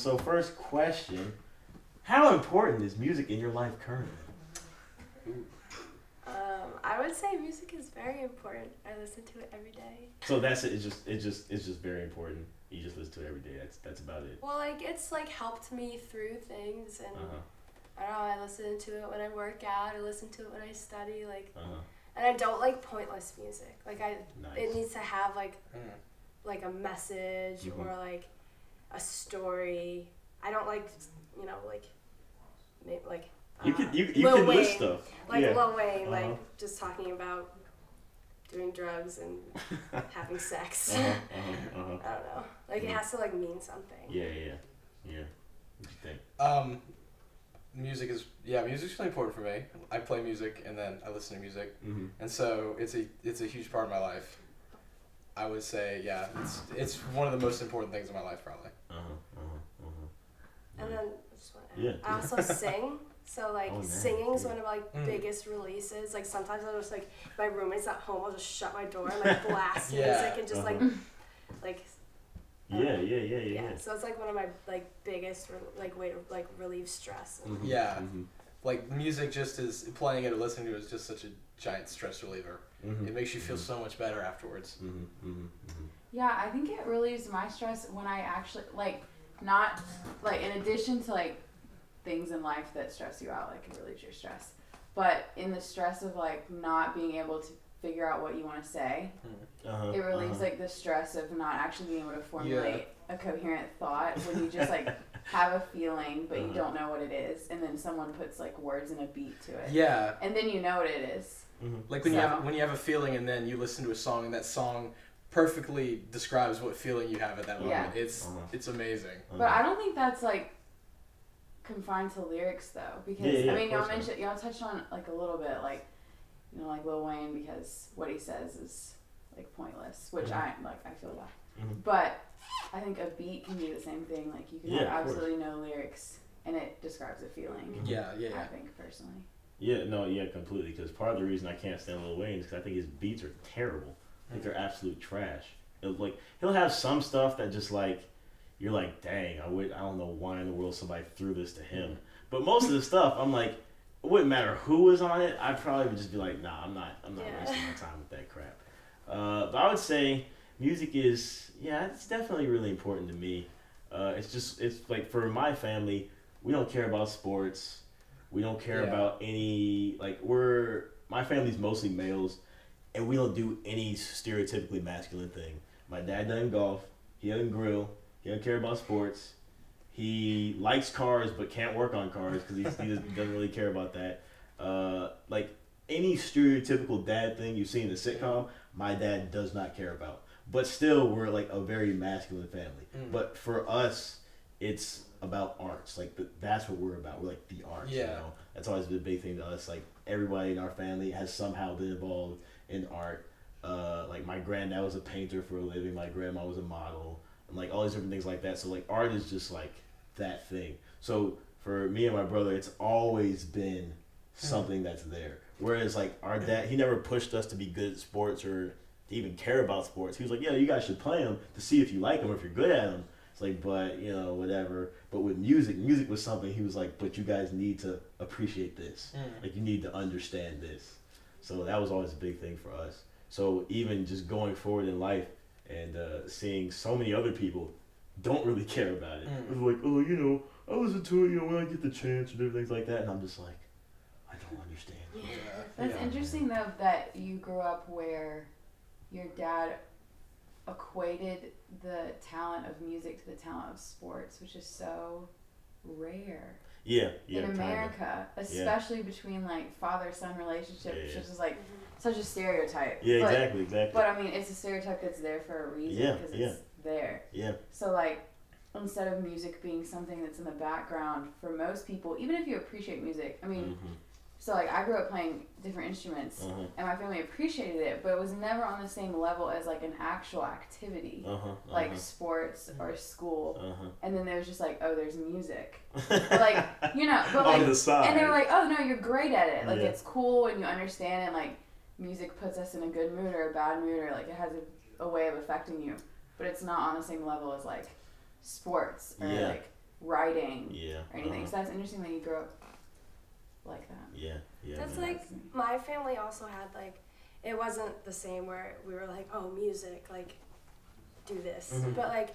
So first question, how important is music in your life currently? I would say music is very important. I listen to it every day. So that's it. It's just very important. You just listen to it every day. That's about it. Well, like it's like helped me through things, and I don't know. I listen to it when I work out. I listen to it when I study. Like, and I don't like pointless music. Like it needs to have like a message or like a story. I don't like like. You can list stuff. Like Lil Wayne, like just talking about doing drugs and having sex. I don't know. Like it has to like mean something. Yeah. What do you think? Music's really important for me. I play music and then I listen to music, and so it's a huge part of my life. I would say it's one of the most important things in my life probably. And then I just want to add, I also sing. So like singing is one of my biggest releases. Like sometimes I'll just like my roommate's at home, I'll just shut my door and like blast music and just like Yeah. So it's like one of my like biggest way to like relieve stress. Like music just is playing it or listening to it is just such a giant stress reliever. It makes you feel so much better afterwards. Yeah, I think it relieves my stress when I actually like not like in addition to like things in life that stress you out, like it relieves your stress. But in the stress of like not being able to figure out what you want to say, it relieves like the stress of not actually being able to formulate a coherent thought when you just like have a feeling but you don't know what it is, and then someone puts like words and a beat to it. Yeah. And then you know what it is. Like when you have a feeling and then you listen to a song and that song perfectly describes what feeling you have at that moment. It's amazing. But I don't think that's like confined to lyrics though, because I mean y'all touched on like a little bit like like Lil Wayne, because what he says is like pointless, which I feel that. But I think a beat can do the same thing. Like you can have absolutely no lyrics and it describes a feeling. I think personally. Completely. Because part of the reason I can't stand Lil Wayne is because I think his beats are terrible. I think they're absolute trash. Like he'll have some stuff that just like you're like, dang, I don't know why in the world somebody threw this to him. But most of the stuff, I'm like, it wouldn't matter who was on it. I'd probably would just be like, nah, I'm not wasting my time with that crap. But I would say music is, it's definitely really important to me. It's like for my family, we don't care about sports. We don't care about any, like my family's mostly males, and we don't do any stereotypically masculine thing. My dad doesn't golf. He doesn't grill. He doesn't care about sports. He likes cars but can't work on cars because he doesn't really care about that. Like any stereotypical dad thing you see in a sitcom, my dad does not care about. But still, we're like a very masculine family. But for us, it's about arts. Like that's what we're about. We're like the arts. You know? That's always been a big thing to us. Like everybody in our family has somehow been involved in art. Like my granddad was a painter for a living. My grandma was a model. And like all these different things like that. So like art is just like that thing. So for me and my brother, it's always been something that's there. Whereas like our dad, he never pushed us to be good at sports or to even care about sports. He was like, you guys should play them to see if you like them or if you're good at them. It's like, but whatever. But with music was something he was like, but you guys need to appreciate this. Like you need to understand this. So that was always a big thing for us. So even just going forward in life, and seeing so many other people don't really care about it. It's like, I listen to it, when I get the chance and different things like that, and I'm just like, I don't understand. That's interesting though that you grew up where your dad equated the talent of music to the talent of sports, which is so rare. In America, especially between like father-son relationships, which is like such a stereotype. Exactly. But I mean, it's a stereotype that's there for a reason because it's there. So like, instead of music being something that's in the background for most people, even if you appreciate music, I mean, so like I grew up playing different instruments, and my family appreciated it, but it was never on the same level as like an actual activity, like sports or school. And then there's just like, oh, there's music, but like but like, on the side. And they were like, oh no, you're great at it, like it's cool and you understand it, like music puts us in a good mood or a bad mood, or like it has a way of affecting you, but it's not on the same level as like sports or like writing or anything. So that's interesting that you grew up like that. Yeah. That's like, my family also had like, it wasn't the same where we were like, oh, music, like, do this. But like,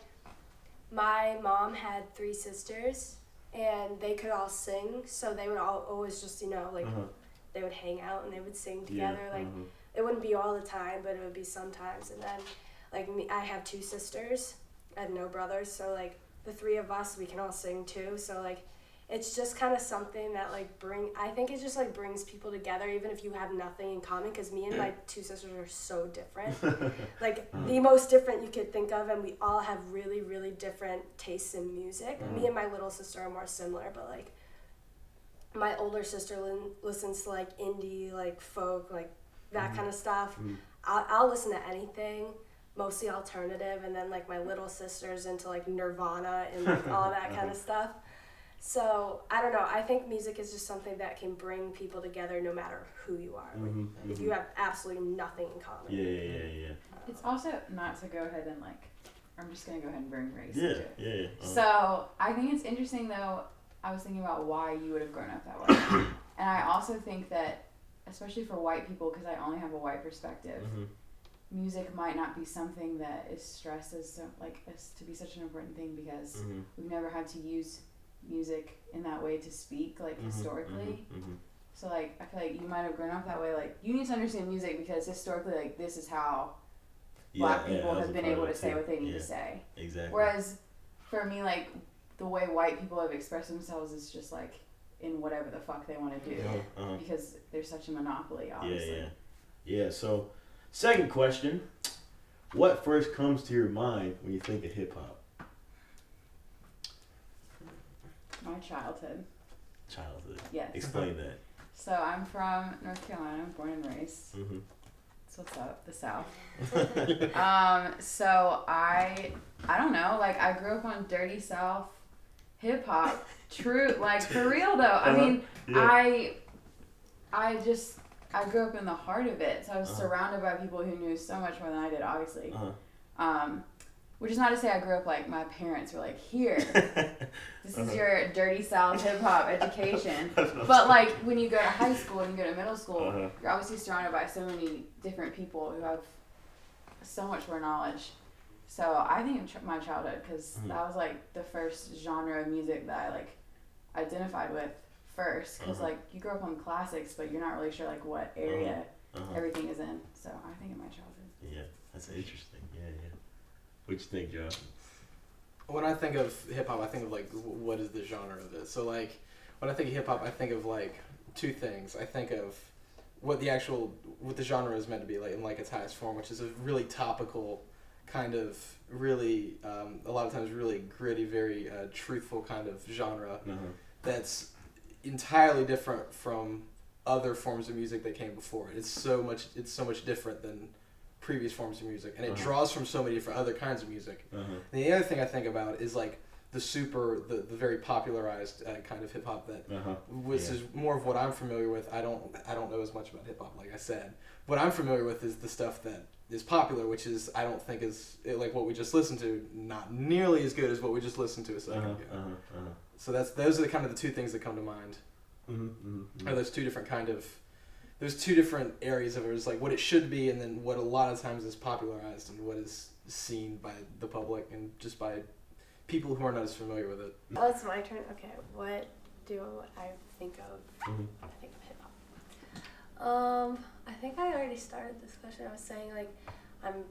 my mom had 3 sisters, and they could all sing, so they would all always just, you know, like, they would hang out and they would sing together. Like, it wouldn't be all the time, but it would be sometimes. And then, like, me, I have 2 sisters. I have no brothers, so like, the 3 of us, we can all sing too. So like, it's just kind of something that like I think it just like brings people together, even if you have nothing in common, because me and my 2 sisters are so different. Like, the most different you could think of, and we all have really, really different tastes in music. Me and my little sister are more similar, but like, my older sister listens to like indie, like folk, like that kind of stuff. I'll listen to anything, mostly alternative, and then like my little sister's into like Nirvana and like all that kind of stuff. So, I don't know, I think music is just something that can bring people together no matter who you are. If you have absolutely nothing in common. Yeah. It's also, not to go ahead and like, I'm just going to go ahead and bring race into it. Yeah. So, I think it's interesting though, I was thinking about why you would have grown up that way. And I also think that, especially for white people, because I only have a white perspective, music might not be something that is stressed as to be such an important thing, because we've never had to use music in that way to speak, like, historically. So like, I feel like you might have grown up that way. Like, you need to understand music because historically, like, this is how black people have been able to say what they need to say. Exactly. Whereas for me, like, the way white people have expressed themselves is just like in whatever the fuck they want to do, because there's such a monopoly, obviously. Yeah. So, second question: what first comes to your mind when you think of hip hop? My childhood. Yes. Explain that. So I'm from North Carolina, born and raised. So what's up? The South. So I don't know, like, I grew up on dirty South hip hop. True, like, for real though. I mean, I grew up in the heart of it, so I was surrounded by people who knew so much more than I did, obviously. Which is not to say I grew up like my parents were like, here, this is your dirty South hip hop education. But like, when you go to high school and you go to middle school, you're obviously surrounded by so many different people who have so much more knowledge. So I think my childhood, because that was like the first genre of music that I like identified with first. Because like, you grow up on classics, but you're not really sure like what area everything is in. So I think of my childhood. Yeah, that's interesting. Yeah. What you think, Joe? When I think of hip hop, I think of like, what is the genre of it? So like, when I think of hip hop, I think of like 2 things. I think of what the genre is meant to be, like in like its highest form, which is a really topical kind of really a lot of times really gritty, very truthful kind of genre that's entirely different from other forms of music that came before it. It's so much different than previous forms of music, and it draws from so many different other kinds of music. And the other thing I think about is like the very popularized kind of hip hop that is more of what I'm familiar with. I don't know as much about hip hop, like I said. What I'm familiar with is the stuff that is popular, which is, I don't think is like what we just listened to, not nearly as good as what we just listened to a second ago. So those are the kind of the 2 things that come to mind. Are those 2 different kind of, there's 2 different areas of it. It's like what it should be, and then what a lot of times is popularized and what is seen by the public and just by people who are not as familiar with it. Oh, it's my turn. Okay, what do I think of? I think of hip hop. I think I already started this question. I was saying like, I'm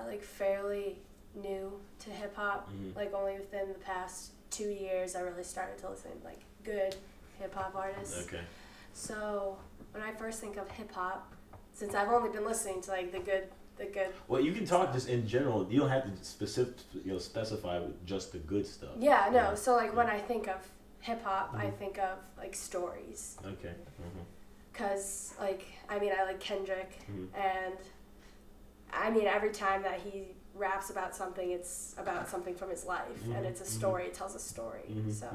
like fairly new to hip hop. Like, only within the past 2 years I really started to listen to like good hip hop artists. Okay. So when I first think of hip hop, since I've only been listening to like the good. Well, you can talk just in general. You don't have to specify just the good stuff. Yeah, no. Yeah. So like when I think of hip hop, I think of like stories. Okay. Cause like, I mean, I like Kendrick, and I mean, every time that he raps about something, it's about something from his life, and it's a story. It tells a story. So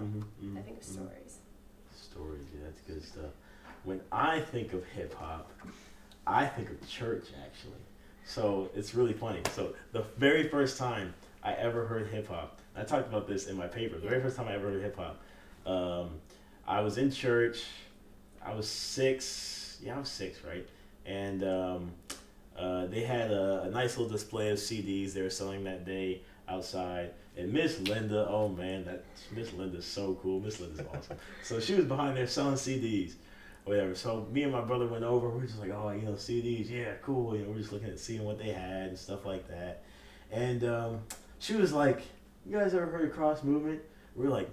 I think of stories. Stories, yeah, that's good stuff. When I think of hip hop, I think of church, actually. So it's really funny. So the very first time I ever heard hip hop. I talked about this in my paper. The very first time I ever heard hip hop, I was in church. I was 6. Yeah, I was 6, right? And they had a nice little display of CDs they were selling that day outside. And Miss Linda, oh man, that Miss Linda's so cool. Miss Linda's awesome. So she was behind there selling CDs, whatever. So me and my brother went over. We were just like, oh, CDs, yeah, cool. We're just looking at seeing what they had and stuff like that. And she was like, you guys ever heard of cross movement? We were like,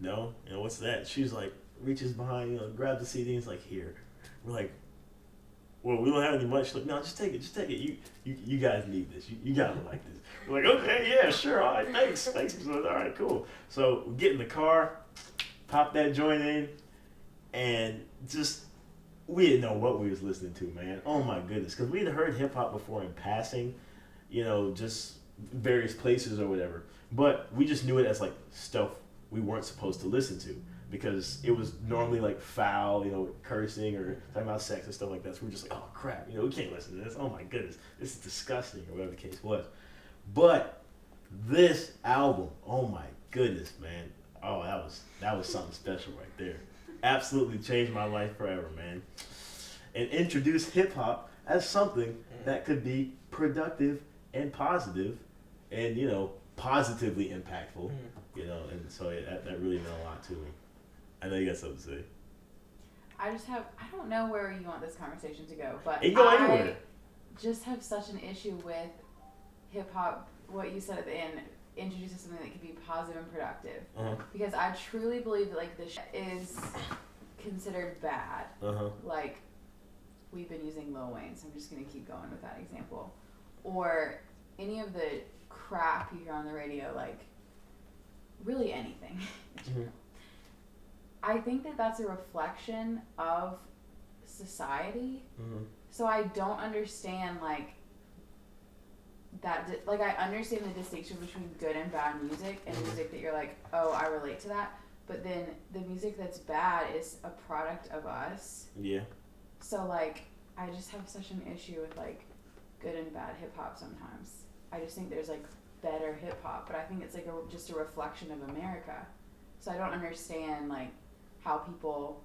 no. What's that? She was like, reaches behind, grabs the CD and is like, here. We're like, well, we don't have any money. She's like, no, just take it. You guys need this. You gotta like this. We're like, okay, yeah, sure, all right, thanks. All right, cool. So we get in the car, pop that joint in, and just, we didn't know what we was listening to, man. Oh my goodness, because we'd heard hip hop before in passing, just various places or whatever. But we just knew it as like stuff we weren't supposed to listen to, because it was normally like foul, cursing or talking about sex and stuff like that. So we're just like, oh crap, we can't listen to this. Oh my goodness, this is disgusting, or whatever the case was. But this album, oh my goodness, man. Oh, that was something special right there. Absolutely changed my life forever, man. And introduced hip hop as something that could be productive and positive and, positively impactful, and so that really meant a lot to me. I know you got something to say. I don't know where you want this conversation to go, but it can go anywhere. Just have such an issue with hip hop, what you said at the end, introduces something that can be positive and productive. Uh-huh. Because I truly believe that like this is considered bad. Uh-huh. Like we've been using Lil Wayne, so I'm just gonna keep going with that example. Or any of the crap you hear on the radio, like really anything. Mm-hmm. I think that that's a reflection of society. Mm-hmm. So I don't understand I understand the distinction between good and bad music and music that you're like, oh, I relate to that. But then the music that's bad is a product of us. Yeah. So I just have such an issue with good and bad hip hop sometimes. I just think there's better hip hop, but I think it's just a reflection of America. So I don't understand how people,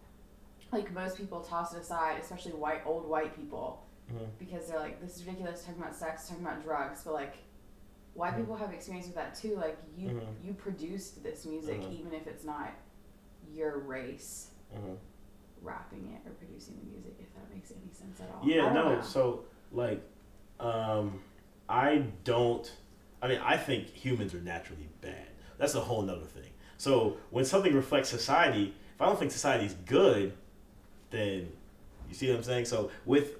most people toss it aside, especially old white people. Mm-hmm. Because they're like, this is ridiculous, talking about sex, talking about drugs, but white mm-hmm. people have experience with that too. You produced this music, mm-hmm. even if it's not your race mm-hmm. rapping it or producing the music, if that makes any sense at all. Yeah, no, so I think humans are naturally bad. That's a whole nother thing. So when something reflects society, if I don't think society's good, then you see what I'm saying? So with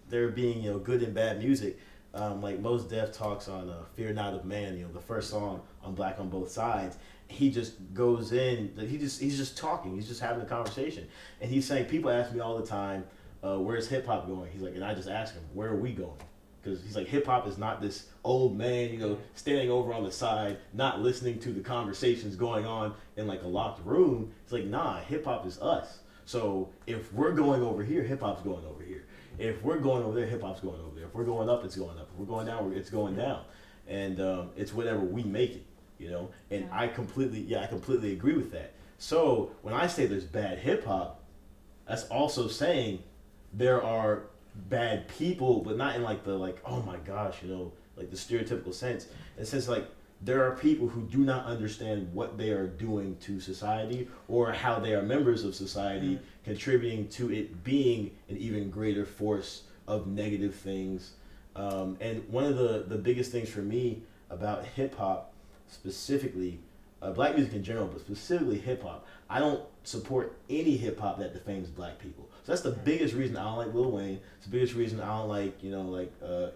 there being good and bad music, Mos Def talks on "Fear Not of Man," the first song on Black on Both Sides. He just goes in. He's just talking. He's just having a conversation, and he's saying, people ask me all the time, "Where's hip hop going?" He's like, and I just ask him, "Where are we going?" Because he's like, hip hop is not this old man, standing over on the side, not listening to the conversations going on in a locked room. It's like, nah, hip hop is us. So if we're going over here, hip hop's going over here. If we're going over there, hip hop's going over there. If we're going up, it's going up. If we're going down, it's going down. And it's whatever we make it, And I completely agree with that. So when I say there's bad hip hop, that's also saying there are bad people, but not in the oh my gosh, the stereotypical sense. In the sense there are people who do not understand what they are doing to society or how they are members of society, mm-hmm. contributing to it being an even greater force of negative things. And one of the biggest things for me about hip hop specifically, black music in general, but specifically hip hop, I don't support any hip hop that defames black people. So that's the biggest reason I don't like Lil Wayne. It's the biggest reason I don't like,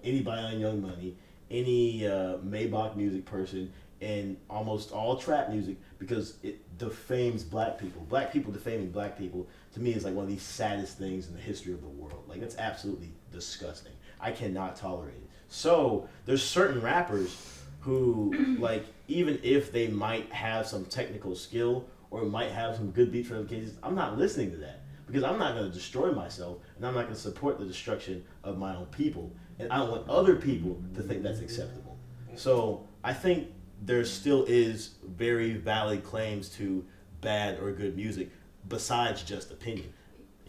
anybody on Young Money, any Maybach music person, and almost all trap music, because it defames black people. Black people defaming black people, to me, is one of the saddest things in the history of the world. It's absolutely disgusting. I cannot tolerate it. So there's certain rappers who, even if they might have some technical skill or might have some good beat ramifications, I'm not listening to that. Because I'm not going to destroy myself, and I'm not going to support the destruction of my own people. And I don't want other people to think that's acceptable. So I think there still is very valid claims to bad or good music besides just opinion.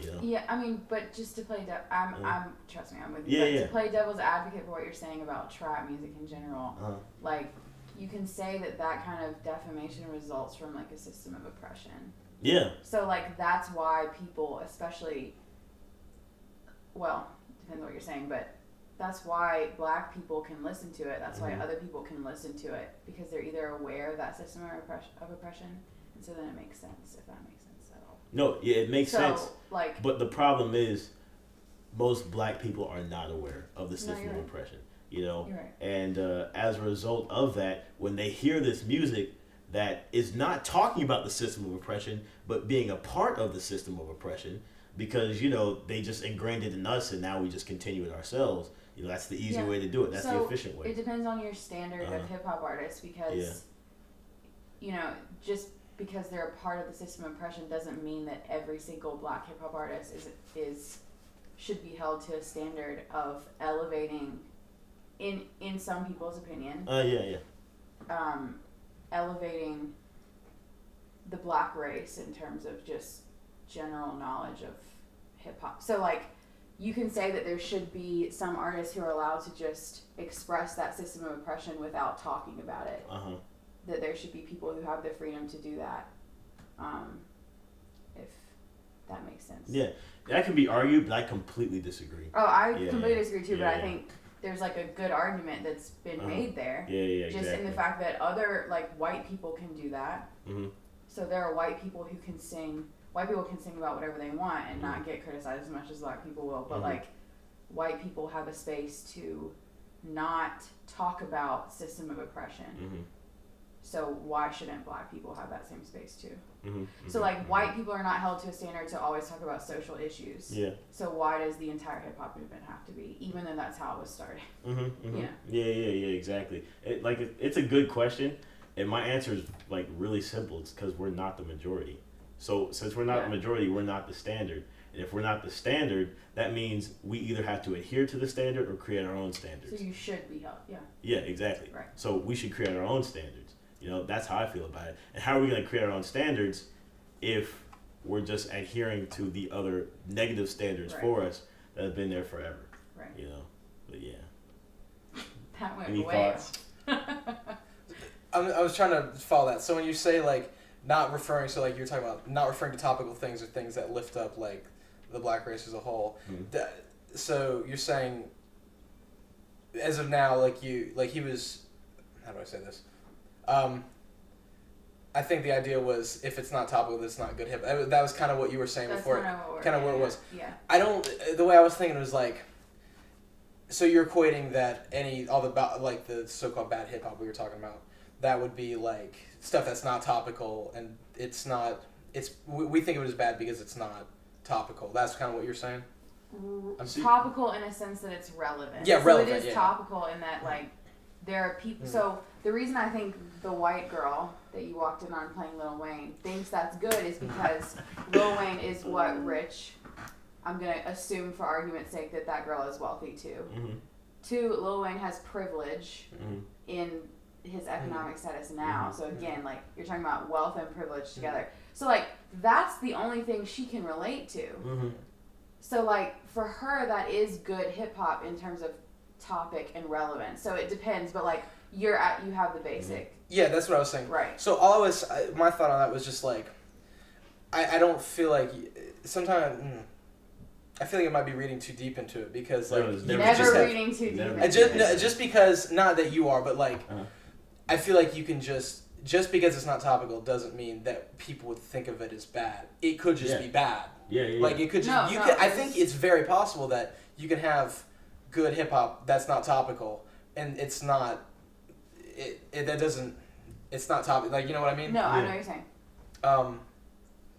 You know? Yeah, I mean, but just to play I'm trust me, I'm with you. Yeah, but yeah. to play devil's advocate for what you're saying about trap music in general, like you can say that kind of defamation results from like a system of oppression. Yeah. So like that's why people, especially, well, depends on what you're saying, but that's why black people can listen to it. That's why other people can listen to it, because they're either aware of that system of oppression, and so then it makes sense, if that makes sense at all. No, yeah, it makes sense. Like, but the problem is, most black people are not aware of the system of oppression. You know, you're right. And as a result of that, when they hear this music that is not talking about the system of oppression, but being a part of the system of oppression, because you know they just ingrained it in us, and now we just continue it ourselves. You know, that's the easy way to do it. That's the efficient way. It depends on your standard of hip hop artists, because you know, just because they're a part of the system of oppression doesn't mean that every single black hip hop artist should be held to a standard of elevating, in some people's opinion. Elevating the black race in terms of just general knowledge of hip hop. So like, you can say that there should be some artists who are allowed to just express that system of oppression without talking about it. That there should be people who have the freedom to do that. If that makes sense. Yeah, that can be argued, but I completely disagree. Oh, I completely disagree too, but I think there's like a good argument that's been made there. Just in the fact that other like white people can do that. So there are white people who can sing. White people can sing about whatever they want and not get criticized as much as black people will. But like, white people have a space to not talk about system of oppression. So why shouldn't black people have that same space too? So like, white people are not held to a standard to always talk about social issues. So why does the entire hip hop movement have to be, even though that's how it was started? Yeah, exactly. It's a good question, and my answer is like really simple. It's because we're not the majority. So since we're not the majority, we're not the standard. And if we're not the standard, that means we either have to adhere to the standard or create our own standards. So you should be held, Yeah, exactly. Right. So we should create our own standards. You know, that's how I feel about it. And how are we going to create our own standards if we're just adhering to the other negative standards for us that have been there forever? Right. You know, but yeah. That went Any way. thoughts? I was trying to follow that. So when you say like not referring, so like you're talking about not referring to topical things or things that lift up like the black race as a whole. So you're saying, as of now, he was, how do I say this? I think the idea was if it's not topical, it's not good hip. That was kind of what you were saying before. Kind of what it was. Yeah. I don't. The way I was thinking was like. So you're equating that all the so-called bad hip hop we were talking about, that would be like stuff that's not topical, and it's not. We think of it as bad because it's not topical. That's kind of what you're saying. Topical in a sense that it's relevant. Yeah, relevant. So it is topical in that like there are people. So the reason I think the white girl that you walked in on playing Lil Wayne thinks that's good is because Lil Wayne is what rich. I'm going to assume for argument's sake that girl is wealthy too. Two, Lil Wayne has privilege in his economic status now. So again, like you're talking about wealth and privilege together. So like that's the only thing she can relate to. So like for her that is good hip hop in terms of topic and relevance. So it depends, but like you have the basic. Yeah, that's what I was saying. Right. So my thought on that was just like I don't feel like sometimes I feel like it might be reading too deep into it because like never reading too deep. Just because, not that you are, but like I feel like you can just because it's not topical doesn't mean that people would think of it as bad. It could just be bad. Like it could just I think it's very possible that you can have good hip hop that's not topical and it's not it's not topical. Like you know what I mean? No, I know what you're saying.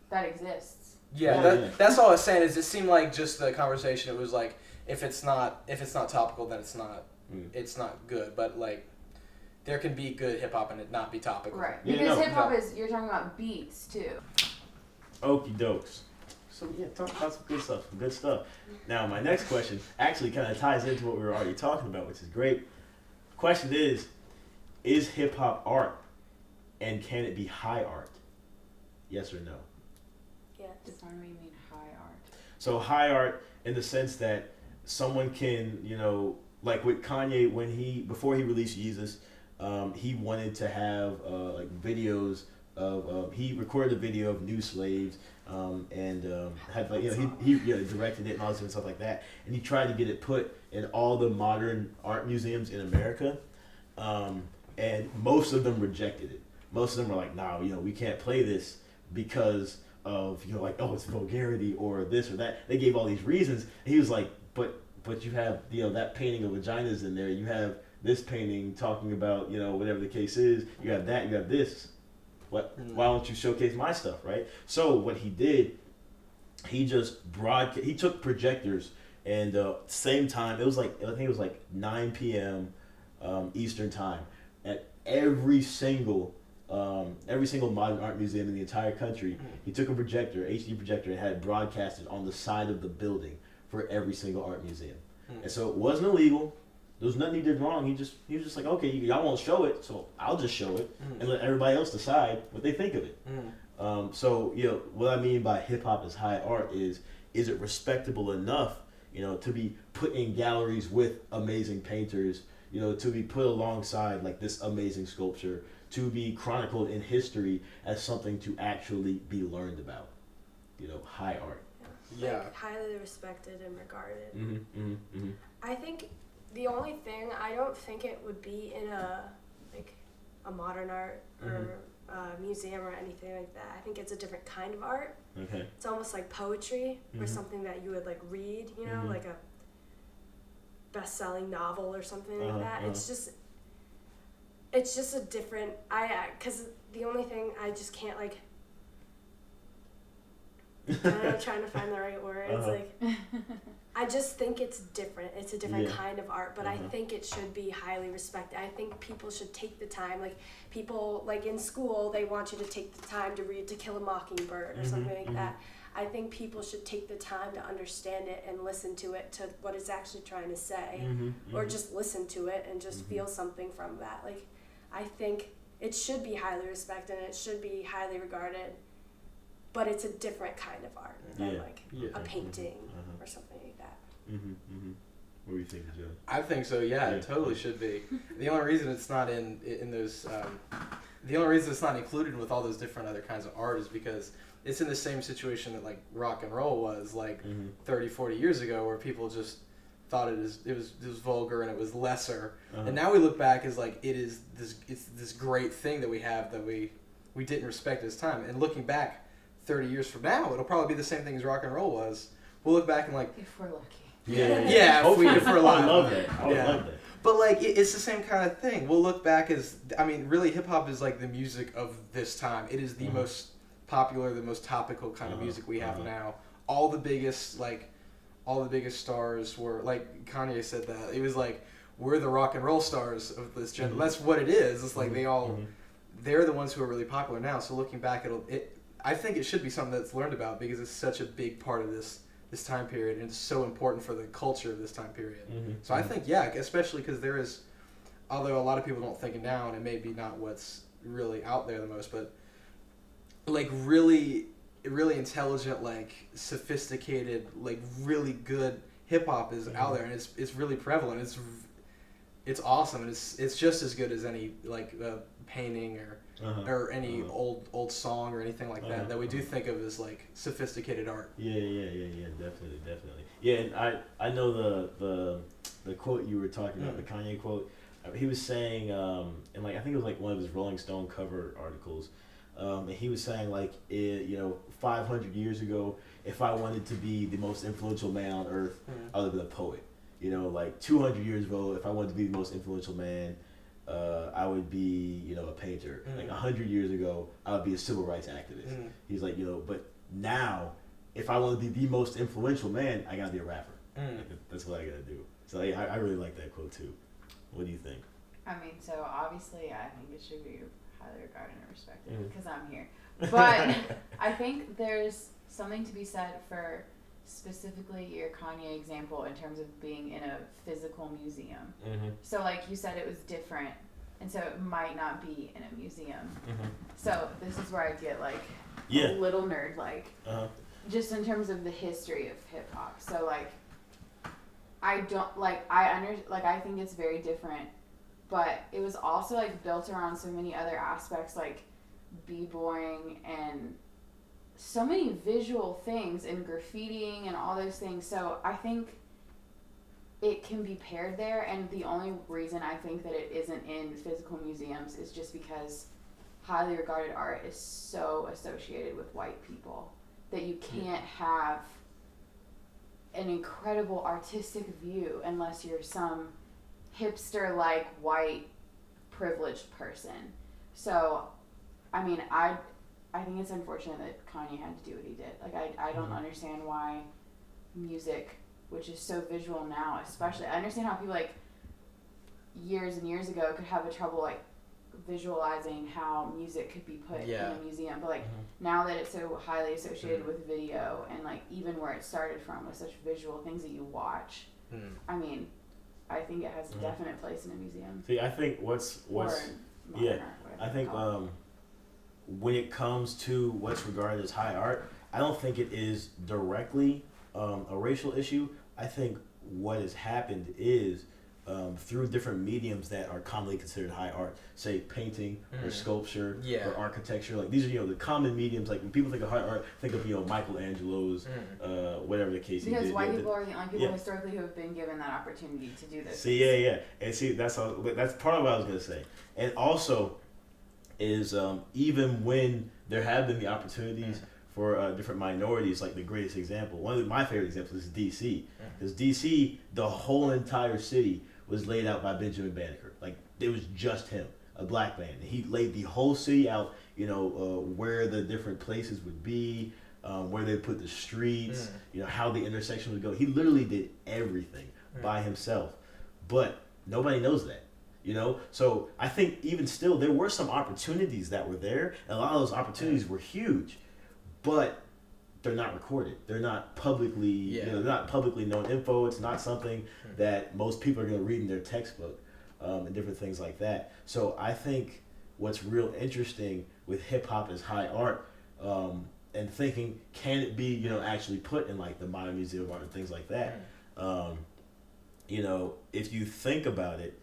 That exists. Yeah, that's all I was saying. Is it seemed like just the conversation. It was like if it's not topical, then it's not good. But like there can be good hip hop and it not be topical. Right. Because hip hop is you're talking about beats too. Okie dokes. So yeah, talk about some good stuff. Now my next question actually kind of ties into what we were already talking about, which is great. Question is, is hip hop art, and can it be high art? Yes or no? Yes. Define what you mean high art. So high art in the sense that someone can, like with Kanye before he released Jesus, he wanted to have like videos of he recorded a video of new slaves and had like he directed it and all this and stuff like that, and he tried to get it put in all the modern art museums in America, and most of them rejected it. Most of them were like, nah, we can't play this because of like, oh, it's vulgarity or this or that. They gave all these reasons. And he was like, but you have that painting of vaginas in there. You have this painting talking about whatever the case is. You have that. You have this. Why don't you showcase my stuff, right? So what he did, he just he took projectors and same time, I think it was like 9 p.m. Eastern time at every single modern art museum in the entire country. He took a projector, HD projector, and had it broadcasted on the side of the building for every single art museum. And so it wasn't illegal. There was nothing he did wrong. He was just like, okay, y'all won't show it, so I'll just show it and let everybody else decide what they think of it. So what I mean by hip hop as high art is it respectable enough, to be put in galleries with amazing painters, to be put alongside like this amazing sculpture, to be chronicled in history as something to actually be learned about. High art. Yeah. Like, highly respected and regarded. I think the only thing, I don't think it would be in a modern art or museum or anything like that. I think it's a different kind of art. Okay. It's almost like poetry or something that you would like read, like a best-selling novel or something like that. It's just a different, because the only thing I just can't I'm trying to find the right words. I just think it's different. It's a different kind of art, but I think it should be highly respected. I think people should take the time. Like people, like in school, they want you to take the time to read To Kill a Mockingbird or something like that. I think people should take the time to understand it and listen to it, to what it's actually trying to say, or just listen to it and just feel something from that. Like, I think it should be highly respected and it should be highly regarded. But it's a different kind of art than a painting or something like that. What do you think, Joe? I think so. Yeah, it totally should be. The only reason it's not in those, the only reason it's not included with all those different other kinds of art is because it's in the same situation that like rock and roll was 30, 40 years ago, where people just thought it was vulgar and it was lesser, and now we look back as like it's this great thing that we have that we didn't respect at this time, and looking back 30 years from now, it'll probably be the same thing as rock and roll was. We'll look back and if we're lucky. Yeah, if we're alive. I love that. I would love that. But it's the same kind of thing. We'll look back as, really hip hop is like the music of this time. It is the most popular, the most topical kind of music we have now. All the biggest stars were, like Kanye said that. It was like, we're the rock and roll stars of this genre. That's what it is. It's like they're the ones who are really popular now. So looking back, I think it should be something that's learned about because it's such a big part of this time period, and it's so important for the culture of this time period. So I think, especially because there is, although a lot of people don't think it now, and it may be not what's really out there the most, but like really, really intelligent, like sophisticated, like really good hip hop is out there, and it's really prevalent. It's awesome, and it's just as good as any painting or any old song or anything like that we do think of as like sophisticated art. Definitely. Yeah, and I know the quote you were talking about, the Kanye quote. He was saying, and I think it was like one of his Rolling Stone cover articles, and he was saying 500 years ago, if I wanted to be the most influential man on earth, I would have been a poet. 200 years ago, if I wanted to be the most influential man, I would be, a painter. 100 years ago, I would be a civil rights activist. He's like, but now, if I want to be the most influential man, I gotta be a rapper. That's what I gotta do. So I really like that quote too. What do you think? So obviously, I think it should be highly regarded and respected because I'm here. But I think there's something to be said for specifically your Kanye example in terms of being in a physical museum. So like you said, it was different and so it might not be in a museum. So this is where I get like Yeah. a little nerd, like just in terms of the history of hip hop. So like I don't like I think it's very different, but it was also like built around so many other aspects like b-boying and so many visual things and graffitiing and all those things. So I think it can be paired there, and the only reason I think that it isn't in physical museums is just because highly regarded art is so associated with white people that you can't have an incredible artistic view unless you're some hipster like white privileged person. So I mean I think it's unfortunate that Kanye had to do what he did. Like I don't understand why music, which is so visual now, especially I understand how people like years and years ago could have a trouble like visualizing how music could be put in a museum, but like now that it's so highly associated with video and like even where it started from with such visual things that you watch, I mean I think it has a definite place in a museum. See, I think what's I think when it comes to what's regarded as high art, I don't think it is directly a racial issue. I think what has happened is through different mediums that are commonly considered high art, say painting or sculpture or architecture. Like these are the common mediums. Like when people think of high art, think of Michelangelo's, whatever the case. Because white people are the only people historically who have been given that opportunity to do this. See, and see that's part of what I was gonna say, and also is even when there have been the opportunities for different minorities, like the greatest example, one of my favorite examples is DC. Because DC, the whole entire city was laid out by Benjamin Banneker. Like it was just him, a black man. He laid the whole city out, where the different places would be, where they put the streets, how the intersection would go. He literally did everything by himself. But nobody knows that. So I think even still there were some opportunities that were there, and a lot of those opportunities were huge, but they're not recorded. They're not publicly they're not publicly known info. It's not something that most people are going to read in their textbook, and different things like that. So I think what's real interesting with hip hop as high art, and thinking, can it be actually put in like the Modern Museum of Art and things like that. If you think about it,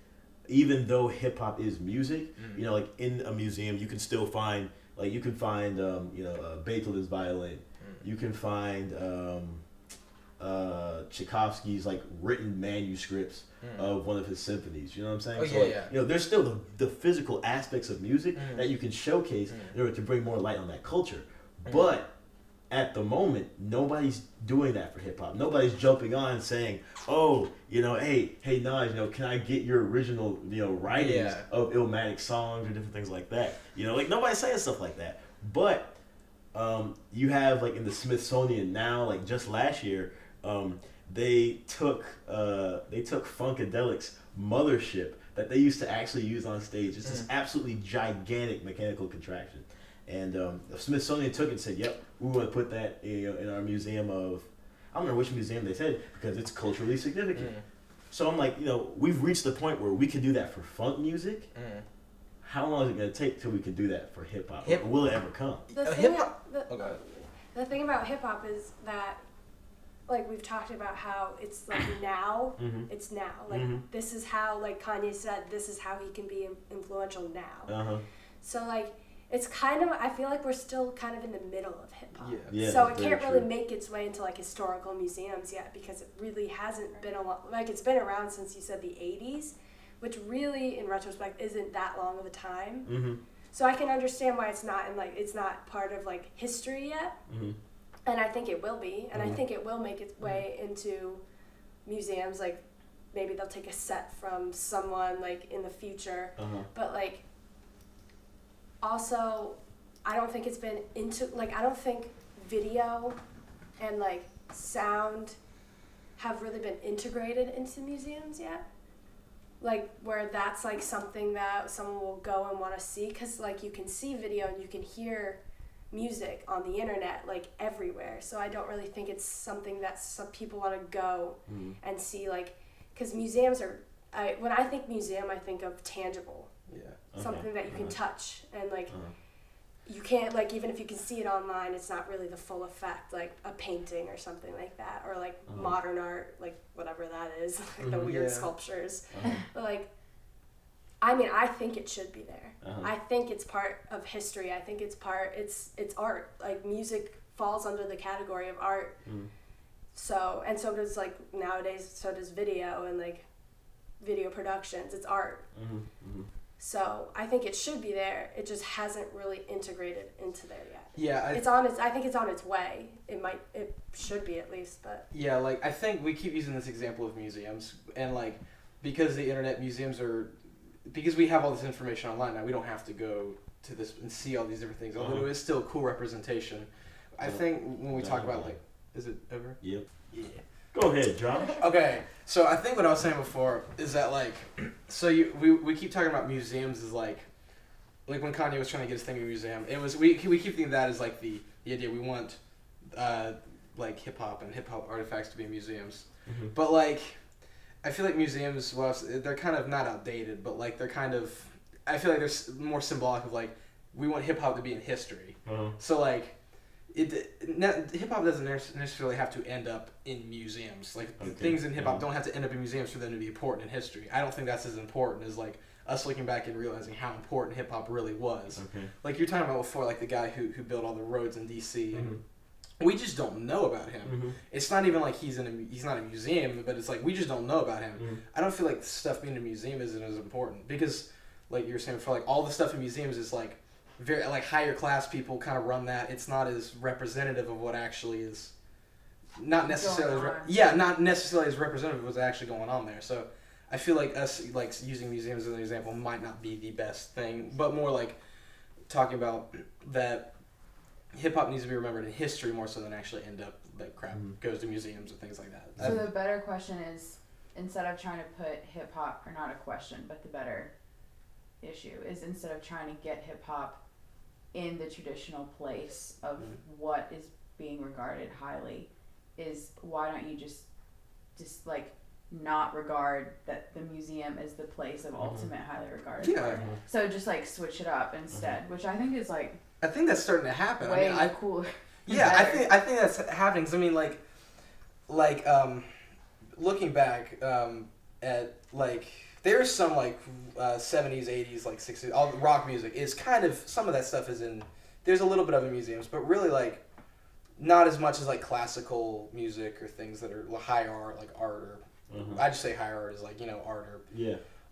even though hip hop is music, like in a museum, you can still find Beethoven's violin. You can find Tchaikovsky's like written manuscripts of one of his symphonies. You know what I'm saying? There's still the physical aspects of music that you can showcase in order to bring more light on that culture. But at the moment, nobody's doing that for hip hop. Nobody's jumping on and saying, "Oh, hey, Nas, can I get your original, writings of Illmatic songs or different things like that?" Like nobody's saying stuff like that. But you have like in the Smithsonian now, like just last year, they took Funkadelic's Mothership that they used to actually use on stage. It's this absolutely gigantic mechanical contraption. And the Smithsonian took it and said, "Yep, we want to put that in our museum of," I don't remember which museum they said, because it's culturally significant. So I'm like, we've reached the point where we can do that for funk music. How long is it going to take till we can do that for hip hop? Will it ever come? The thing about hip hop is that, like we've talked about how it's like now, it's now. Like this is how, like Kanye said, this is how he can be influential now. So like, it's kind of, I feel like we're still kind of in the middle of hip hop. So it can't really make its way into like historical museums yet, because it really hasn't been it's been around since you said the 80s, which really in retrospect isn't that long of a time. So I can understand why it's not part of like history yet. And I think it will be, and I think it will make its way into museums. Like maybe they'll take a set from someone like in the future, but like, also, I don't think it's been I don't think video and like sound have really been integrated into museums yet. Like where that's like something that someone will go and want to see, because like you can see video and you can hear music on the internet like everywhere. So I don't really think it's something that some people want to go and see, like, because museums are, when I think museum, I think of tangible. something that you can touch, and like you can't, like, even if you can see it online, it's not really the full effect, like a painting or something like that, or like modern art, like whatever that is, like the weird sculptures. But like, I mean, I think it should be there. I think it's part of history. I think it's art. Like, music falls under the category of art. So, and so does, like, nowadays, so does video and like video productions. It's art. So I think it should be there. It just hasn't really integrated into there yet. Yeah, I think it's on its way. It should be, at least, but. Yeah, like, I think we keep using this example of museums, and like, because the internet, museums are, because we have all this information online now, we don't have to go to this and see all these different things, although it is still a cool representation. I think when we talk about, like, is it over? Yep. Yeah. Go ahead, Josh. Okay, so I think what I was saying before is that, like, so we keep talking about museums as like when Kanye was trying to get his thing in a museum, it was we keep thinking of that as like the idea we want like hip hop and hip hop artifacts to be in museums, but like I feel like museums, well, they're kind of not outdated, but like they're kind of, I feel like they're more symbolic of like we want hip hop to be in history. So like. Hip hop doesn't necessarily have to end up in museums. Like things in hip hop don't have to end up in museums for them to be important in history. I don't think that's as important as like us looking back and realizing how important hip hop really was. Like you're talking about before, like the guy who built all the roads in DC. And we just don't know about him. It's not even like he's not a museum, but it's like we just don't know about him. I don't feel like stuff being in a museum isn't as important because, like you were saying before, like all the stuff in museums is like. Very like higher class people kind of run that. It's not as representative of what actually is, not necessarily not necessarily as representative of what's actually going on there. So I feel like us like using museums as an example might not be the best thing, but more like talking about that hip hop needs to be remembered in history more so than actually end up like crap goes to museums and things like that. So the better question is, instead of trying to put hip hop, or not a question, but the better issue is instead of trying to get hip hop in the traditional place of what is being regarded highly, is why don't you just like not regard that the museum is the place of ultimate highly regarded art. So just like switch it up instead, which I think is like, I think that's starting to happen. Way cooler. Yeah, I think that's happening. 'Cause I mean, like looking back at like. There's some like 70s, 80s, like 60s, all the rock music is kind of, some of that stuff is in, there's a little bit of it in museums, but really like not as much as like classical music or things that are high art, like art, or I just say high art is like, you know, art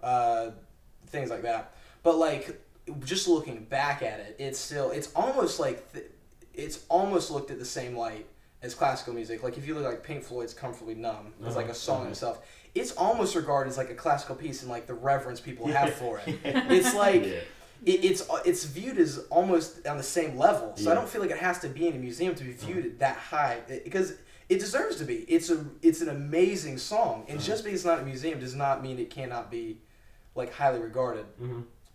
or things like that. But like just looking back at it, it's almost like, it's almost looked at the same light as classical music. Like if you look like Pink Floyd's Comfortably Numb, it's like a song in itself. It's almost regarded as like a classical piece and like the reverence people have for it. It's like it's viewed as almost on the same level. So I don't feel like it has to be in a museum to be viewed at that high, because it deserves to be. It's an amazing song, and just because it's not a museum does not mean it cannot be like highly regarded.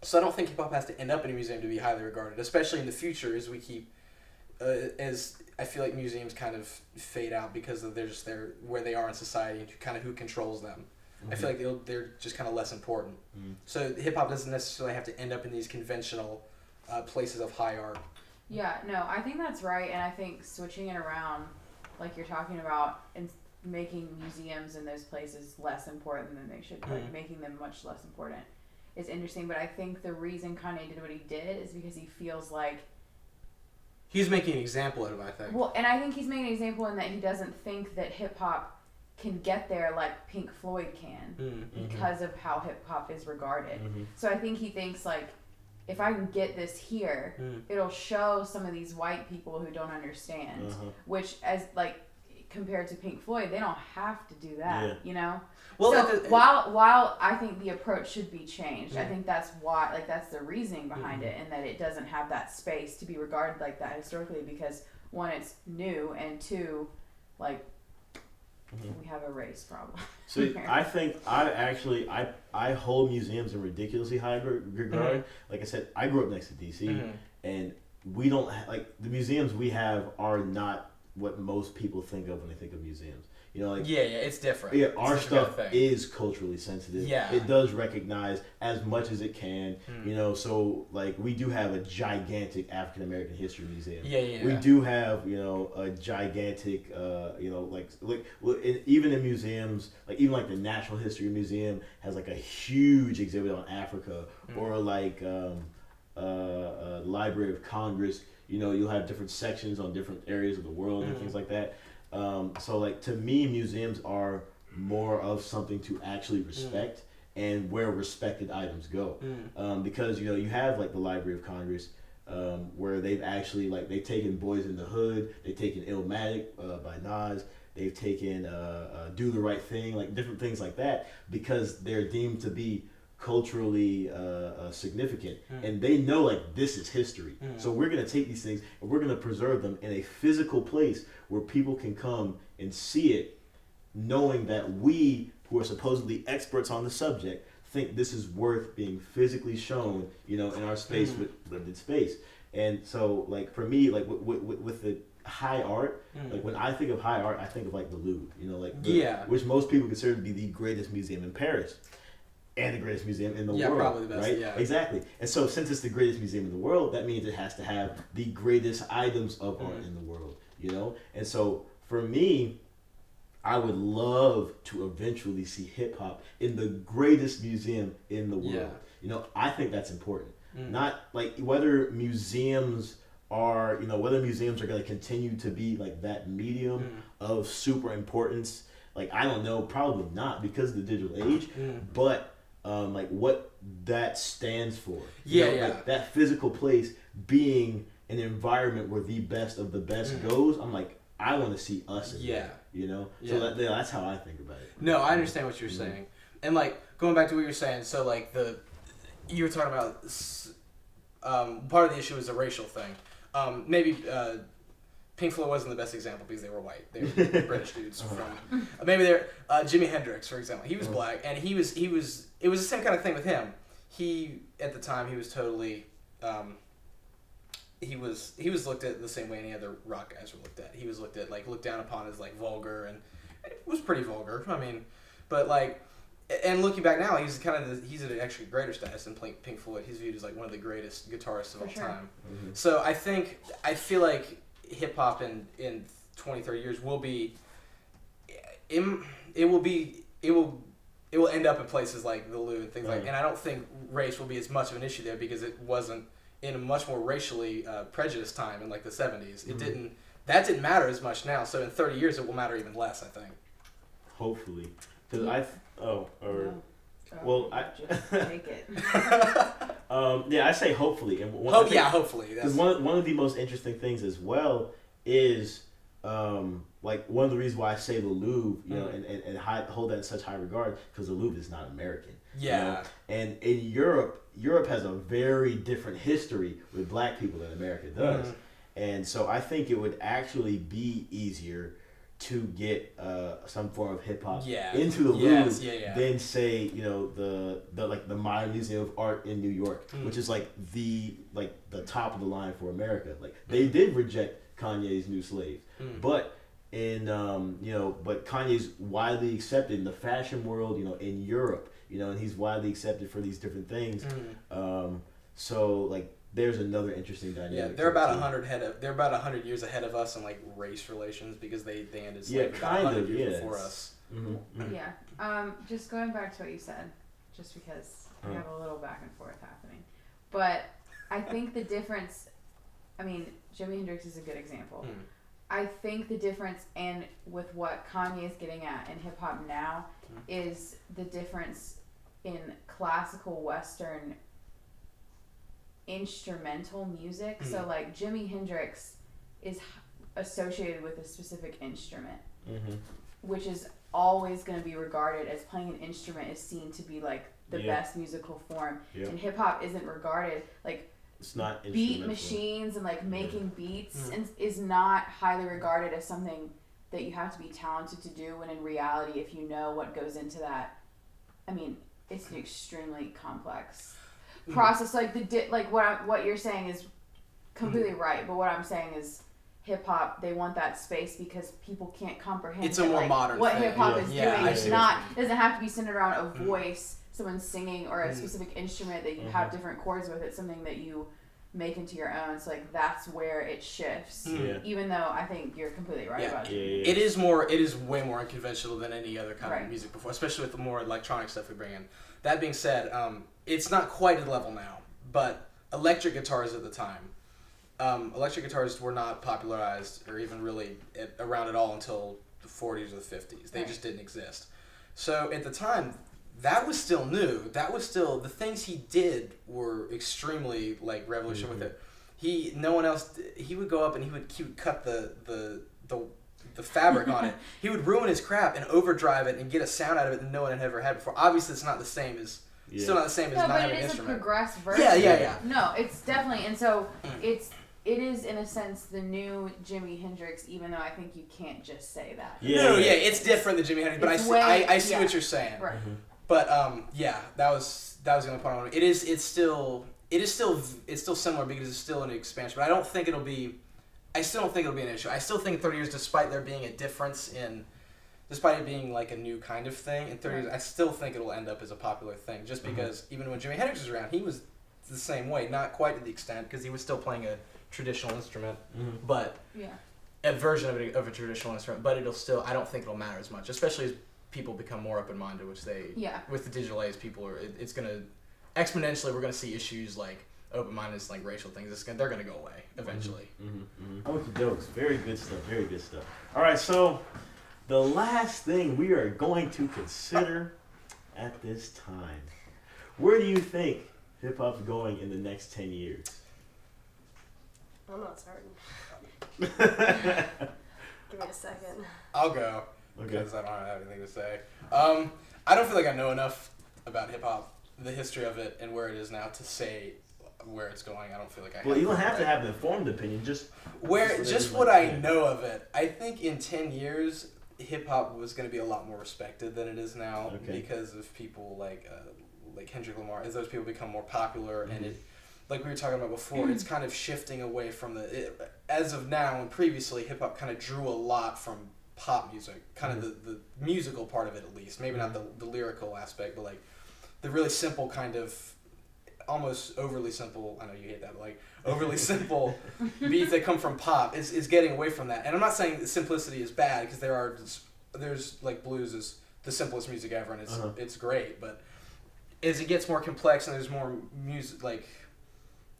So I don't think hip hop has to end up in a museum to be highly regarded, especially in the future as we keep as I feel like museums kind of fade out because they're just there where they are in society and kind of who controls them. I feel like they're just kind of less important. So hip hop doesn't necessarily have to end up in these conventional places of high art. Yeah, no, I think that's right, and I think switching it around, like you're talking about, and making museums in those places less important than they should, like making them much less important, is interesting. But I think the reason Kanye did what he did is because he feels like he's making an example out of it, I think. Well, and I think he's making an example in that he doesn't think that hip-hop can get there like Pink Floyd can because of how hip-hop is regarded. So I think he thinks, like, if I can get this here, it'll show some of these white people who don't understand, which, as, like, compared to Pink Floyd, they don't have to do that, you know? Well, so while I think the approach should be changed, I think that's why, like, that's the reasoning behind it, and that it doesn't have that space to be regarded like that historically, because one, it's new, and two, like, we have a race problem. So I think I hold museums in ridiculously high regard. Like I said, I grew up next to DC, and we don't like the museums we have are not what most people think of when they think of museums. You know, like it's different. Yeah, our stuff is culturally sensitive. Yeah, it does recognize as much as it can. You know, so like we do have a gigantic African American history museum. We do have a gigantic even in museums, like even like the Natural History Museum has like a huge exhibit on Africa, or like Library of Congress. You know, you'll have different sections on different areas of the world and things like that. So like to me, museums are more of something to actually respect and where respected items go. Because you have like the Library of Congress, where they've actually they've taken Boys in the Hood, they've taken Illmatic by Nas, they've taken Do the Right Thing, like different things like that, because they're deemed to be culturally significant, and they know like this is history. So we're gonna take these things and we're gonna preserve them in a physical place where people can come and see it, knowing that we, who are supposedly experts on the subject, think this is worth being physically shown, in our space with limited space. And so like for me, like with the high art, like when I think of high art, I think of like the Louvre, which most people consider to be the greatest museum in Paris. And the greatest museum in the world, probably the best, right? Exactly. And so since it's the greatest museum in the world, that means it has to have the greatest items of art in the world, And so for me, I would love to eventually see hip hop in the greatest museum in the world. I think that's important. Not like whether museums are going to continue to be like that medium of super importance. Like, I don't know, probably not because of the digital age, but like what that stands for. Like that physical place being an environment where the best of the best goes. I'm like, I want to see us in there, So that's how I think about it. No, I understand what you're saying. And like going back to what you were saying, so like you were talking about part of the issue is a racial thing. Maybe Pink Floyd wasn't the best example because they were white. They were British dudes from maybe they're Jimi Hendrix, for example. He was black, and he was. It was the same kind of thing with him. He at the time he was totally. He was looked at the same way any other rock guys were looked at. He was looked down upon as like vulgar, and it was pretty vulgar. I mean, but like, and looking back now, he's at an actually greater status than Pink Floyd. He's viewed as like one of the greatest guitarists of all time. So I feel like hip hop in 20, 30 years will be, it will end up in places like the Louvre and things like, and I don't think race will be as much of an issue there because it wasn't in a much more racially prejudiced time in like the 70s. That didn't matter as much now. So in 30 years it will matter even less, I think. Hopefully, because take it. I say hopefully, and hopefully. Because one of the most interesting things as well is like one of the reasons why I say the Louvre, and hold that in such high regard, because the Louvre is not American. And in Europe has a very different history with black people than America does, and so I think it would actually be easier to get some form of hip hop into the Louvre than say the Modern Museum of Art in New York, which is like the top of the line for America. Like they did reject Kanye's New Slaves, but but Kanye's widely accepted in the fashion world, in Europe, and he's widely accepted for these different things. So like there's another interesting dynamic. Yeah, they're about 100 years ahead of us in like race relations because they ended slavery about 100 years before us. Just going back to what you said, just because we have a little back and forth happening, but I think the difference. I mean, Jimi Hendrix is a good example. I think the difference, and with what Kanye is getting at in hip hop now, is the difference in classical Western instrumental music. So like Jimi Hendrix is associated with a specific instrument, which is always going to be regarded as playing an instrument is seen to be like the best musical form. And hip hop isn't regarded like it's not beat machines and like making beats and is not highly regarded as something that you have to be talented to do, when in reality, if you know what goes into that, I mean, it's an extremely complex process. Like what you're saying is completely right, but what I'm saying is hip hop, they want that space because people can't comprehend it's a more modern what thing. hip hop is doing. It's not doesn't have to be centered around a voice, someone singing, or a specific instrument that you have different chords with. It's something that you make into your own. So like that's where it shifts. Even though I think you're completely right about it. It is way more unconventional than any other kind of music before, especially with the more electronic stuff we bring in. That being said, it's not quite at the level now, but electric guitars at the time. Electric guitars were not popularized or even really around at all until the 40s or the 50s. They just didn't exist. So at the time, that was still new. That was still, the things he did were extremely like revolutionary with it. He would go up and he would cut the fabric on it. He would ruin his crap and overdrive it and get a sound out of it that no one had ever had before. Obviously, it's not the same as still not the same as not having an instrument. No, but it is a progressed version. Yeah. No, it's definitely, and so it is in a sense the new Jimi Hendrix, even though I think you can't just say that. It's different than Jimi Hendrix, but I see what you're saying. Right. But that was the only point I wanted. It's still similar because it's still an expansion, but I still don't think it'll be an issue. I still think in 30 years, despite there being a difference despite it being like a new kind of thing, in 30 years, I still think it'll end up as a popular thing, just because even when Jimi Hendrix was around, he was the same way, not quite to the extent, because he was still playing a traditional instrument, but a version of a traditional instrument, but I don't think it'll matter as much, especially as people become more open-minded, which with the digital age, it's going to, exponentially, we're going to see issues like open-mindedness, like racial things, they're going to go away eventually. Okie dokes. Very good stuff. All right, so the last thing we are going to consider at this time, where do you think hip-hop's going in the next 10 years? I'm not certain. Give me a second. I'll go, because I don't have anything to say. I don't feel like I know enough about hip-hop, the history of it, and where it is now to say where it's going. I don't feel like I have. Well, you don't have to have an informed opinion, just what I know of it. I think in 10 years, hip-hop was going to be a lot more respected than it is now, because of people like Kendrick Lamar. As those people become more popular, and it, like we were talking about before, it's kind of shifting away from as of now and previously, hip-hop kind of drew a lot from pop music, kind of the musical part of it at least, maybe not the lyrical aspect, but like the really simple kind of, almost overly simple, I know you hate that, but like overly simple beats that come from pop is getting away from that. And I'm not saying simplicity is bad, because there's like blues is the simplest music ever, and it's great, but as it gets more complex and there's more music, like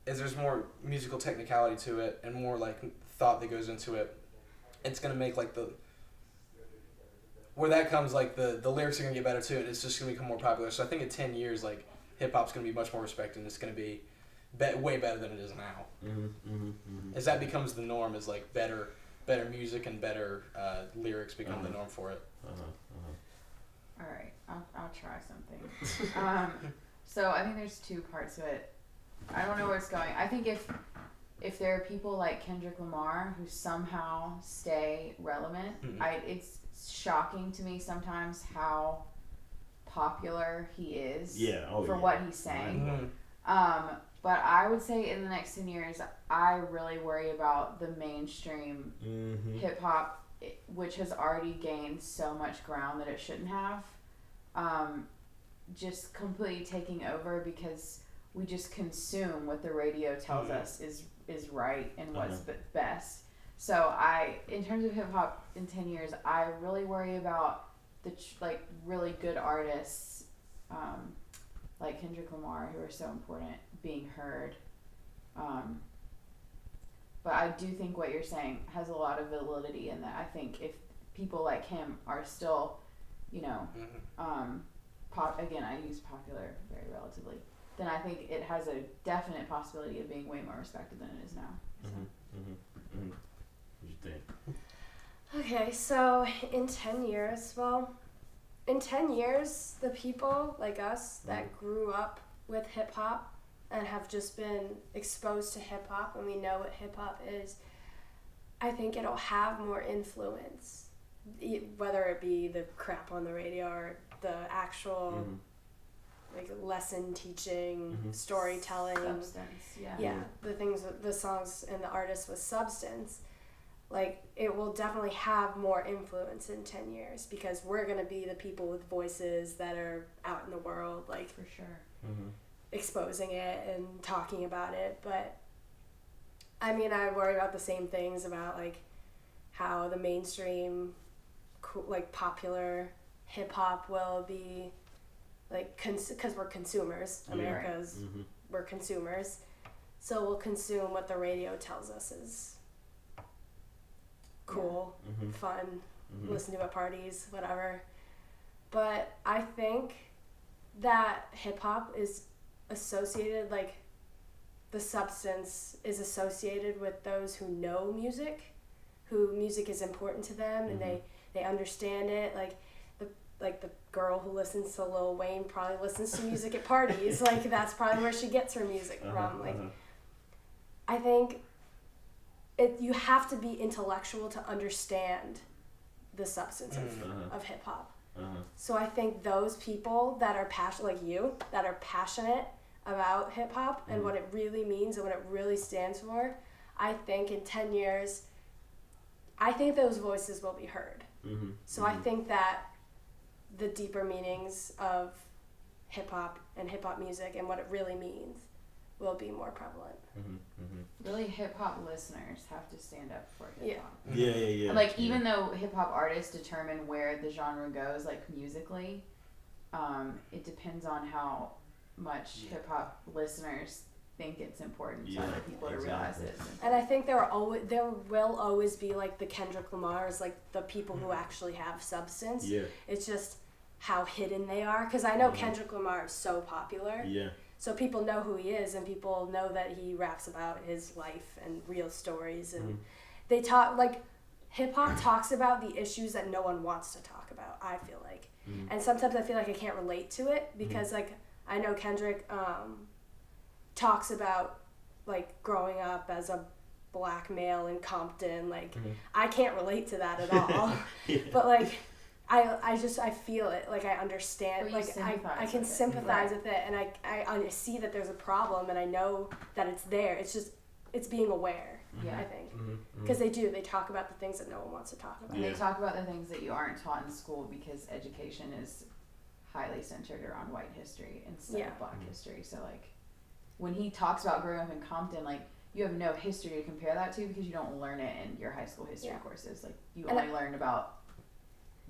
as there's more musical technicality to it and more like thought that goes into it, it's gonna make like where that comes, like the lyrics are gonna get better too, and it's just gonna become more popular. So I think in 10 years, like hip hop's gonna be much more respected, and it's gonna be way better than it is now. As that becomes the norm, as like better music and better lyrics become the norm for it. All right, I'll try something. So I think there's two parts to it. I don't know where it's going. I think if there are people like Kendrick Lamar who somehow stay relevant, it's shocking to me sometimes how popular he is for what he's saying. But I would say in the next 10 years, I really worry about the mainstream hip hop, which has already gained so much ground that it shouldn't have, just completely taking over, because we just consume what the radio tells us is right and what's best. So in terms of hip hop in 10 years, I really worry about the really good artists like Kendrick Lamar, who are so important, being heard. But I do think what you're saying has a lot of validity in that. I think if people like him are still, again, I use popular very relatively, then I think it has a definite possibility of being way more respected than it is now. So. What do you think? Okay, so in 10 years, the people like us that grew up with hip-hop and have just been exposed to hip-hop, and we know what hip-hop is, I think it'll have more influence, whether it be the crap on the radio or the actual lesson teaching, storytelling, substance, the things, the songs and the artists with substance. like it will definitely have more influence in 10 years because we're going to be the people with voices that are out in the world, like for sure, exposing it and talking about it. But I mean, I worry about the same things about like how the mainstream, like popular hip hop will be, like, because we're consumers. America's, we're consumers, so we'll consume what the radio tells us is cool, fun, listen to at parties, whatever. But I think that hip hop is associated, like, the substance is associated with those who know music, who music is important to them, and they understand it. Like the girl who listens to Lil Wayne probably listens to music at parties. Like, that's probably where she gets her music from. Like, I think you have to be intellectual to understand the substance of hip hop. So I think those people that are passionate, like you, that are passionate about hip hop and what it really means and what it really stands for, I think in 10 years, I think those voices will be heard. So I think that the deeper meanings of hip hop and hip hop music and what it really means will be more prevalent. Really, hip hop listeners have to stand up for hip hop. Yeah. Like, even though hip hop artists determine where the genre goes, like musically, it depends on how much hip hop listeners think it's important to other people to realize it. And I think there will always be like the Kendrick Lamars, like the people who actually have substance. Yeah. It's just how hidden they are, because I know Kendrick Lamar is so popular. Yeah. So people know who he is, and people know that he raps about his life and real stories, and they talk, like, hip hop talks about the issues that no one wants to talk about, I feel like. And sometimes I feel like I can't relate to it because like I know Kendrick talks about like growing up as a black male in Compton, like I can't relate to that at all. But like I feel it, like I understand, like I can sympathize with it, and I see that there's a problem, and I know that it's there. It's just, it's being aware, I think. Because they talk about the things that no one wants to talk about. And they talk about the things that you aren't taught in school because education is highly centered around white history instead of black history. So like when he talks about growing up in Compton, like you have no history to compare that to because you don't learn it in your high school history courses. Like you only learn about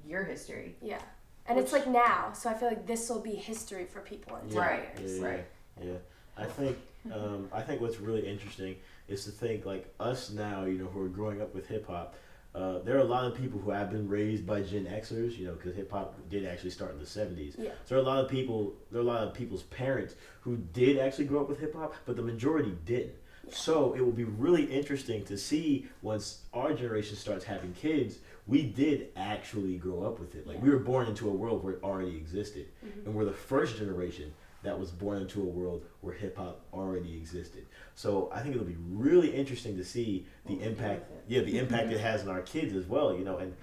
your history. Yeah. And it's like now, so I feel like this will be history for people in 10 years. Yeah. I think what's really interesting is to think like us now, you know, who are growing up with hip hop. There are a lot of people who have been raised by Gen Xers, you know, because hip hop did actually start in the 70s. Yeah. So there are a lot of people's parents who did actually grow up with hip hop, but the majority didn't. Yeah. So it will be really interesting to see once our generation starts having kids, we did actually grow up with it. Like we were born into a world where it already existed. And we're the first generation that was born into a world where hip hop already existed. So I think it'll be really interesting to see the impact, the impact it has on our kids as well, you know, and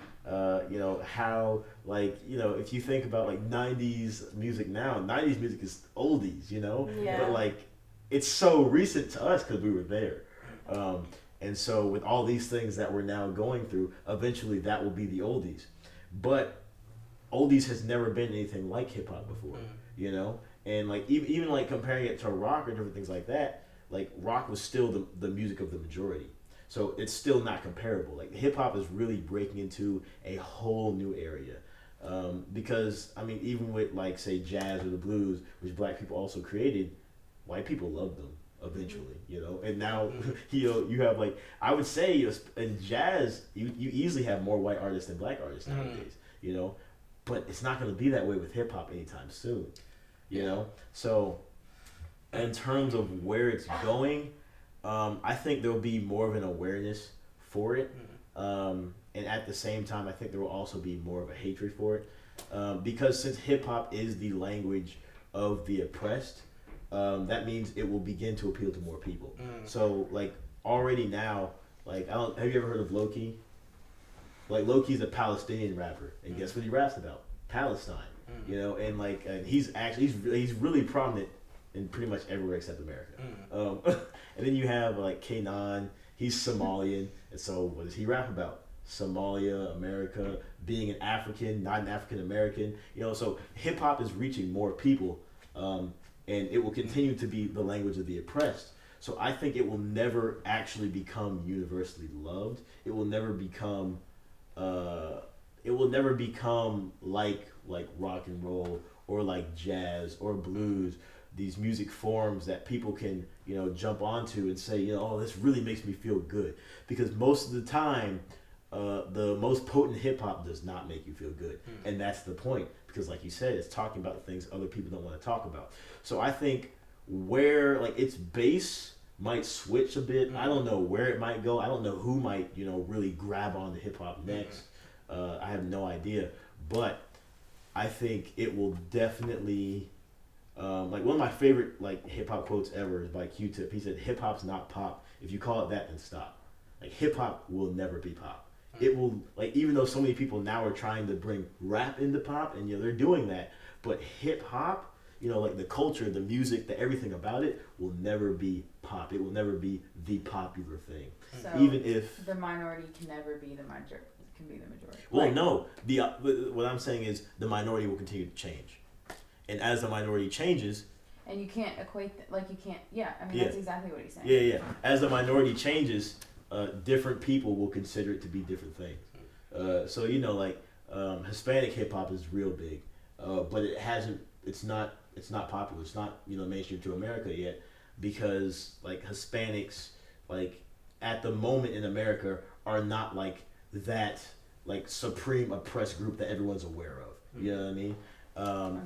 you know, how, like, you know, if you think about like 90s music now, 90s music is oldies, you know, but like it's so recent to us because we were there. And so with all these things that we're now going through, eventually that will be the oldies. But oldies has never been anything like hip hop before, you know? And like even like comparing it to rock or different things like that, like rock was still the music of the majority. So it's still not comparable. Like hip hop is really breaking into a whole new area. Because I mean, even with like say jazz or the blues, which black people also created, white people loved them eventually, you know. And now you have like, I would say in jazz you easily have more white artists than black artists nowadays, you know. But it's not going to be that way with hip hop anytime soon. You know, so in terms of where it's going, I think there'll be more of an awareness for it, and at the same time, I think there will also be more of a hatred for it, because since hip hop is the language of the oppressed, that means it will begin to appeal to more people. So, like already now, like have you ever heard of Loki? Like Loki's a Palestinian rapper, and guess what he raps about? Palestine. You know, and like, and he's really prominent in pretty much everywhere except America. And then you have like K9 He's Somalian, and so what does he rap about? Somalia, America, being an African, not an African American. So hip hop is reaching more people, and it will continue to be the language of the oppressed. So I think it will never actually become universally loved. It will never become like rock and roll or like jazz or blues. These music forms that people can jump onto and say oh, this really makes me feel good, because most of the time the most potent hip hop does not make you feel good, and that's the point, because like you said, it's talking about things other people don't want to talk about. So I think where its base might switch a bit. I don't know where it might go. I don't know who might really grab on to hip hop next. I have no idea, but I think it will definitely. One of my favorite hip hop quotes ever is by Q-Tip. He said, "Hip hop's not pop. If you call it that, then stop." Hip hop will never be pop. It will even though so many people now are trying to bring rap into pop, and they're doing that, but hip hop, the culture, the music, the everything about it will never be pop. It will never be the popular thing. So even if the minority can never be the majority, can be the majority. Well, no. What I'm saying is the minority will continue to change. And as the minority changes, and you can't equate you can't. Yeah, I mean that's exactly what he's saying. Yeah. As the minority changes, different people will consider it to be different things. So Hispanic hip hop is real big, but it hasn't. It's not popular. It's not mainstream to America yet, because Hispanics at the moment in America are not that supreme oppressed group that everyone's aware of. You know what I mean?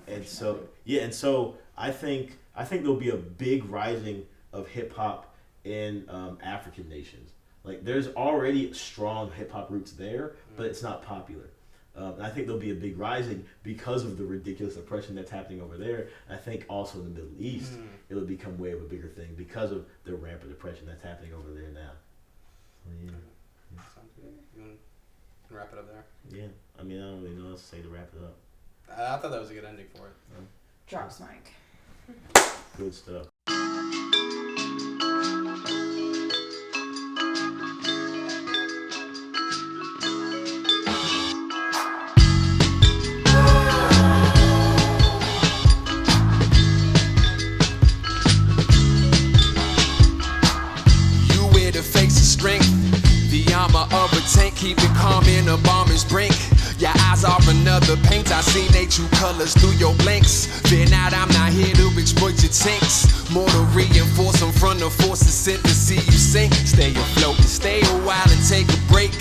And so I think there'll be a big rising of hip hop in African nations. There's already strong hip hop roots there, but it's not popular. And I think there'll be a big rising because of the ridiculous oppression that's happening over there. And I think also in the Middle East, it'll become way of a bigger thing because of the rampant oppression that's happening over there now. Yeah. Sounds good. You want to wrap it up there? Yeah. I mean, I don't really know what else to say to wrap it up. I thought that was a good ending for it. Drops mic. Good stuff. You wear the face of strength, the armor of a tank, keep it calm in a bomber's brink. Your eyes are another paint. I see their true colors through your blinks. Fear not, I'm not here to exploit your tinks. More to reinforce them from the forces sent to see you sink. Stay afloat and stay a while and take a break.